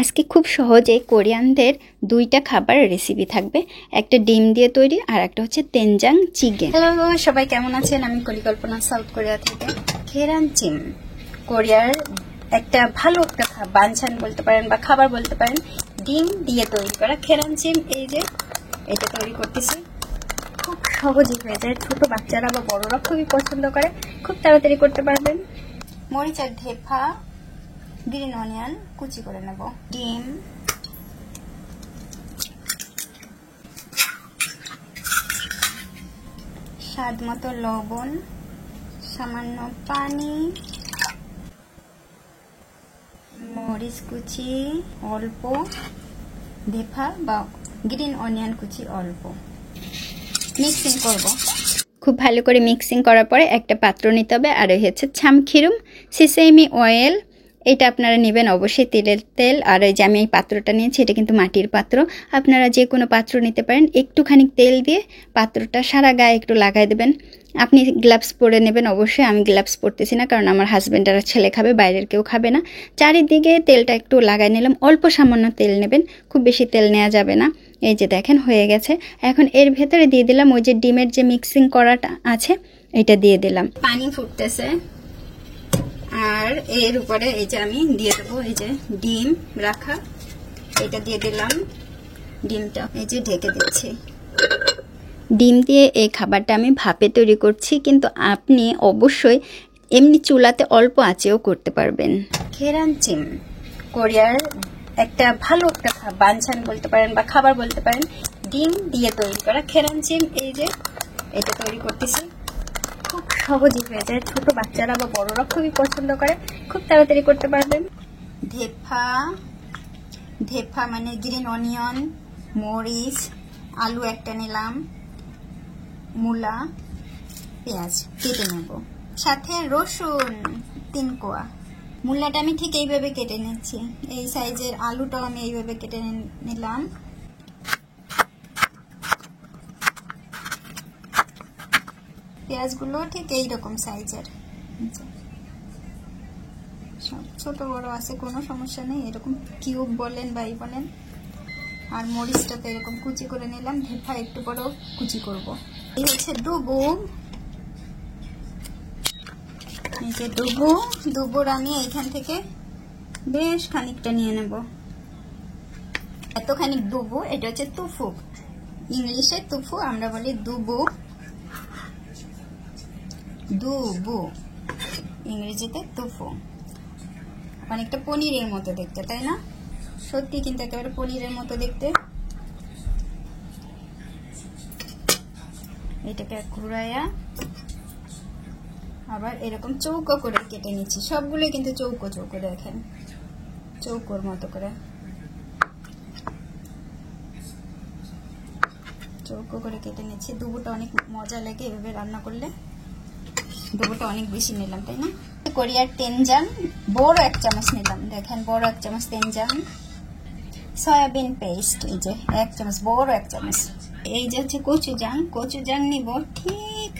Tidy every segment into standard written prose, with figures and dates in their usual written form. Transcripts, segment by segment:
আজকে খুব সহজে কোরিয়ানদের দুইটা খাবার রেসিপি থাকবে, একটা ডিম দিয়ে তৈরি আর একটা হচ্ছে তেনজাং চিকেন। হ্যালো সবাই, কেমন আছেন? আমি পরিকল্পনা সাউথ কোরিয়া থেকে। কেরানচিম কোরিয়ার একটা ভালো একটা বানচান বলতে পারেন বা খাবার বলতে পারেন, ডিম দিয়ে তৈরি করা কেরানচিম। এই যে এটা তৈরি করতেছি, খুব সহজেই হয়ে যায়, ছোট বাচ্চারা বা বড়রা খুবই পছন্দ করে, খুব তাড়াতাড়ি করতে পারবেন। মরিচ আর ঢেফা, গ্রিন অনিয়ন কুচি করে নেব, ডিম, স্বাদ মতো লবণ, সামান্য পানি, মরিচ কুচি অল্প, ঢেফা বা গ্রিন অনিয়ন কুচি অল্প। মিক্সিং করব। খুব ভালো করে মিক্সিং করার পরে একটা পাত্র নিতে হবে, আর এই হচ্ছে ছামখিরুম সিসেমি অয়েল। এটা আপনারা নেবেন অবশ্যই তিলের তেল। আর এই যে আমি এই পাত্রটা নিয়েছি, এটা কিন্তু মাটির পাত্র, আপনারা যে কোনো পাত্র নিতে পারেন। একটুখানি তেল দিয়ে পাত্রটা সারা গায়ে একটু লাগাই দেবেন। আপনি গ্লাভস পরে নেবেন অবশ্যই, আমি গ্লাভস পরতেছি না কারণ আমার হাজব্যান্ড আর ছেলে খাবে, বাইরের কেউ খাবে না। চারিদিকে তেলটা একটু লাগাই নিলাম, অল্প সামান্য তেল নেবেন, খুব বেশি তেল নেওয়া যাবে না। এই যে দেখেন হয়ে গেছে। এখন এর ভেতরে দিয়ে দিলাম ওই যে ডিমের যে মিক্সিং করাটা আছে এটা দিয়ে দিলাম। পানি ফুটতেছে আর এর উপরে এই যে আমি দিয়ে দেবো এই যে ডিম রাখা, এটা দিয়ে দিলাম। ডিমটা এই যে ঢেকে দিচ্ছি। ডিম দিয়ে এই খাবারটা আমি ভাপে তৈরি করছি, কিন্তু আপনি অবশ্যই এমনি চুলাতে অল্প আঁচেও করতে পারবেন। কেরানচিম কোরিয়ার একটা ভালো একটা বানচান বলতে পারেন বা খাবার বলতে পারেন, ডিম দিয়ে তৈরি করা কেরানচিম। এই যে এটা তৈরি করতেছি, খুব সহজেই হয়ে যায়, ছোট বাচ্চারা বা বড়রা খুবই পছন্দ করে, খুব তাড়াতাড়ি করতে পারবেন। ঢেফা মানে গ্রিন অনিয়ন, মরিচ, আলু একটা নিলাম, মূলা, পেঁয়াজ কেটে নেব, সাথে রসুন 3 কোয়া। মূলাটা আমি ঠিক এইভাবে কেটে নিচ্ছি, এই সাইজের। আলুটাও আমি এইভাবে কেটে নিলাম। পেঁয়াজগুলো ঠিক এইরকম সাইজের, সব ছোট বড় আছে, কোনো সমস্যা নেই, এরকম কিউব বলেন বা এই বলেন। আর মরিচটা তো এরকম কুচি করে নিলাম, ঢেফা একটু বড় কুচি করব। এই হচ্ছে ডুবু, এই যে ডুবুর আমি এইখান থেকে বেশ খানিকটা নিয়ে নেব, এতখানি ডুবু। এটা হচ্ছে তুফু, ইংলিশে তুফু, আমরা বলি ডুবু, ইংরেজিতে তুফু। অনেকটা পনিরের মতো দেখতে, তাই না? সত্যি কিন্তু একেবারে পনিরের মতো দেখতে। এটাকে ঘুরাইয়া আবার এরকম চৌকো করে কেটে নিচ্ছি, সবগুলো কিন্তু চৌকো চৌকো, দেখেন চৌকোর মতো করে চৌকো করে কেটে নিচ্ছি। দুবোটা অনেক মজা লাগে এভাবে রান্না করলে, দুবোটা অনেক বেশি নিলাম, তাই না? কোরিয়ার তেনজাং বড় 1 চামচ নিলাম, দেখেন বড় 1 চামচ তেনজাং। সয়াবিন পেস্ট এই যে 1 চামচ, বড় 1 চামচ। এই যে হচ্ছে কচুজাং নিব, ঠিক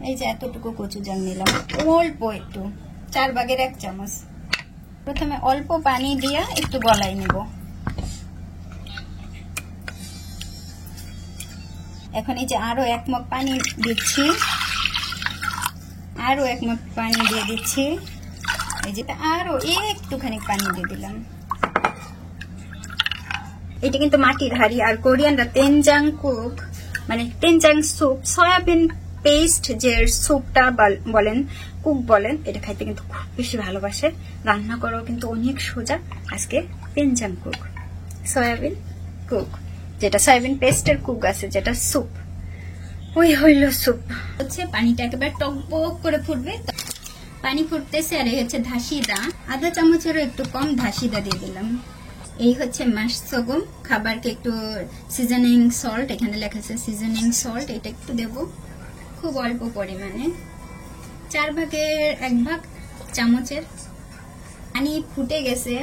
এই যে এতটুকু কচুজাং নিলাম, অল্প একটু, 4 ভাগের 1 চামচ। প্রথমে অল্প পানি দিয়ে একটু গলায় নিব। এখন এই যে আরো 1 মগ পানি দিচ্ছি, আরো 1 মগ পানি দিয়ে দিচ্ছি, এই যে আরো একটুখানি পানি দিয়ে দিলাম। এটা কিন্তু মাটির হাঁড়ি, আর কোরিয়ানরা তেনজাং কুক মানে তেনজাং স্যুপ, সয়াবিন পেস্ট যে স্যুপটা বলেন, কুক বলেন, এটা খাইতে কিন্তু খুব বেশি ভালোবাসে। রান্না করাও কিন্তু অনেক সোজা। আজকে তেনজাং কুক, সয়াবিন কুক, যেটা সয়াবিন পেস্টের কুক আছে, যেটা স্যুপ, ওই হইল স্যুপ। হচ্ছে পানিটা একেবারে টকবক করে ফুটবে, পানি ফুটতেছে। আর এই হচ্ছে ধাসিদা, আধা চামচেরও একটু কম ধাসিদা দিয়ে দিলাম। এই হচ্ছে মাশসগম, খাবারকে একটু সিজনিং সল্ট, এখানে লেখা আছে সিজনিং সল্ট, এটা একটু দেব খুব অল্প পরিমাণে, 4 ভাগের 1 ভাগ চামচের। পানি ফুটে গেছে,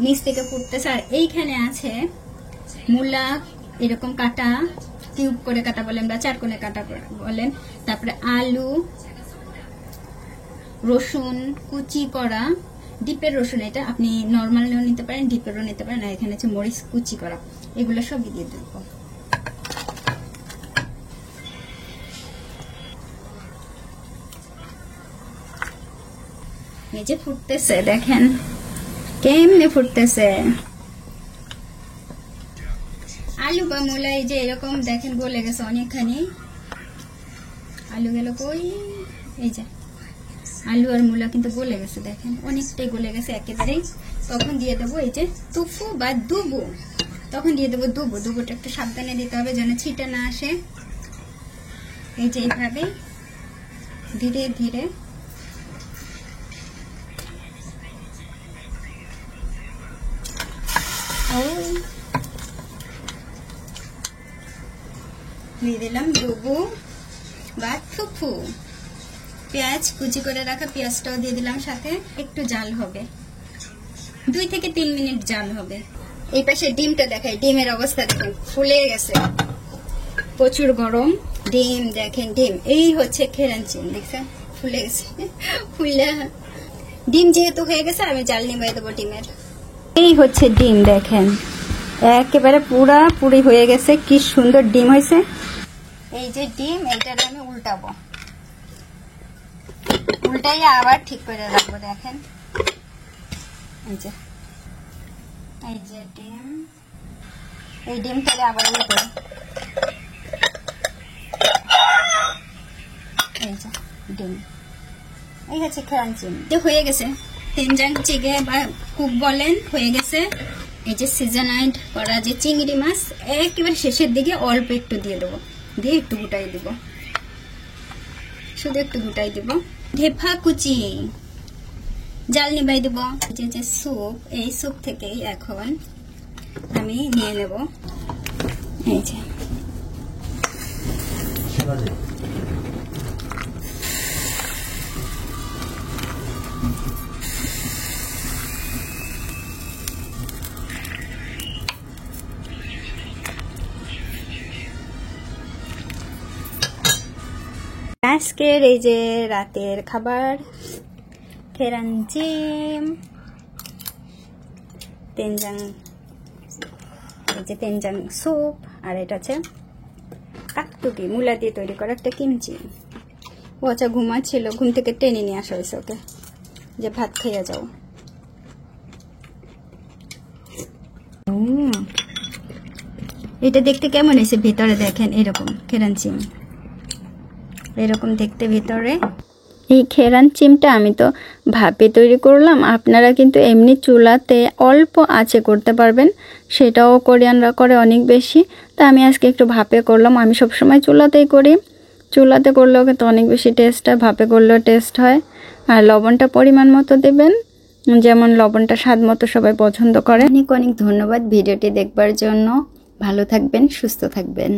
নিচ থেকে ফুটতেছে। আর এইখানে আছে মূলা, এরকম কাটা, কিউব করে কাটা বলেন বা 4 কোণে কাটা বলেন, তারপরে আলু, রসুন কুচি করা, ডিপের রসুন, এটা আপনি নর্মালও নিতে পারেন, ডিপেরও নিতে পারেন। আর এখানে আছে মরিচ কুচি করা, এগুলো সবই দিয়ে দেবো। এই যে ফুটতেছে, দেখেন কেমনে ফুটতেছে। আলু বা মূলা এই যে এরকম দেখেন গলে গেছে অনেকখানি। আলু গেল কই, এই যে আলু আর মূলা কিন্তু গলে গেছে, দেখেন অনেকটাই গলে গেছে একেবারেই। তখন দিয়ে দেবো এই যে তুফু বা দুবু, তখন দিয়ে দেবো দুবু। দুবুটা একটু সাবধানে দিতে হবে যেন ছিটা না আসে। এই যে এইভাবে ধীরে ধীরে দিয়ে দিলাম দুবু বা তুফু। পেঁয়াজ কুচি করে রাখা পেঁয়াজটাও দিয়ে দিলাম সাথে। একটু জাল হবে, 2 থেকে 3 মিনিট জাল হবে। এই পাশে ডিমটা দেখাই, ডিমের অবস্থা দেখেন ফুলে গেছে, প্রচুর গরম। ডিম দেখেন, ডিম এই হচ্ছে খেরাঞ্চিন, দেখছেন ফুলে গেছে। ফুলে ডিম যেহেতু হয়ে গেছে আমি জাল নিবাই দেবো ডিমের। এই হচ্ছে ডিম, দেখেন একেবারে পুরি হয়ে গেছে, কি সুন্দর ডিম হয়েছে। এই যে ডিম, এইটার আমি উল্টাবো, উল্টাই আবার ঠিক করে রাখবো। দেখেন এই যে ডিম, এই ডিমটাকে আবার উল্টো, এই যে ডিম, এই হচ্ছে খেরাঞ্চিন। হয়ে গেছে, তেনজাং চিগে বা কুক বলেন, হয়ে গেছে। এই যে সিজনাইড করা যে চিংড়ি মাছ একেবারে শেষের দিকে অল্প একটু দিয়ে দেবো, দিয়ে একটু গুটাই দিব, শুধু একটু গুটাই দিব। ঢেফা কুচি জাল নিবাই দেব। যে স্যুপ, এই স্যুপ থেকেই এখন আমি নিয়ে নেব। এই যে আজকের এই যে রাতের খাবার, খেরাঞ্চিম, তেনজাং, এই যে তেনজাং স্যুপ, আর এটা হচ্ছে কাকতুকি মূলা দিয়ে তৈরি করা একটা কিমচি। ও আচ্ছা ঘুমাচ্ছিল, ঘুম থেকে টেনে নিয়ে আসা হয়েছে ওকে, যে ভাত খেয়ে যাও। এটা দেখতে কেমন হয়েছে, ভেতরে দেখেন এরকম খেরাঞ্চিম, এরকম দেখতে ভিতরে। এই খেরাঞ্চিমটা আমি তো ভাপে তৈরি করলাম, আপনারা কিন্তু এমনি চুলাতে অল্প আঁচে করতে পারবেন, সেটাও কোরিয়ানরা করে অনেক বেশি। তা আমি আজকে একটু ভাপে করলাম। আমি সবসময় চুলাতেই করি, চুলাতে করলেও কিন্তু অনেক বেশি টেস্ট হয়, ভাপে করলেও টেস্ট হয়। আর লবণটা পরিমাণ মতো দেবেন, যেমন লবণটা স্বাদ মতো সবাই পছন্দ করে। অনেক অনেক ধন্যবাদ ভিডিওটি দেখবার জন্য। ভালো থাকবেন, সুস্থ থাকবেন।